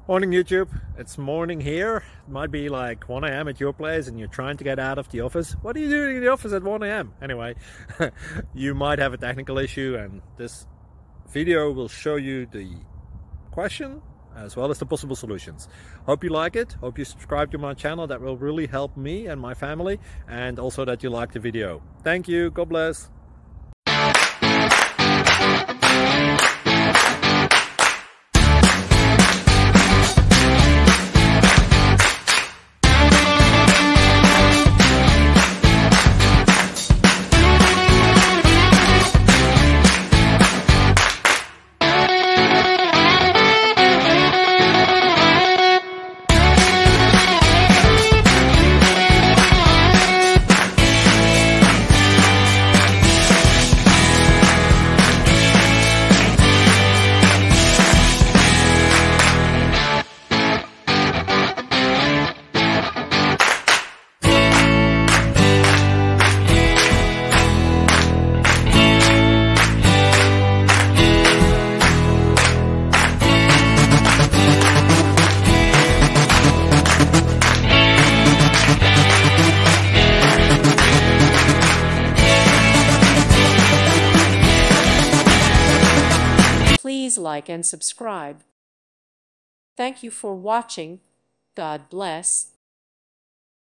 Morning YouTube, it's morning here. It might be like 1 a.m. at your place and you're trying to get out of the office. What are you doing in the office at 1 a.m.? Anyway, you might have a technical issue and this video will show you the question as well as the possible solutions. Hope you like it, hope you subscribe to my channel. That will really help me and my family, and also that you like the video. Thank you, God bless. Please like and subscribe. Thank you for watching. God bless.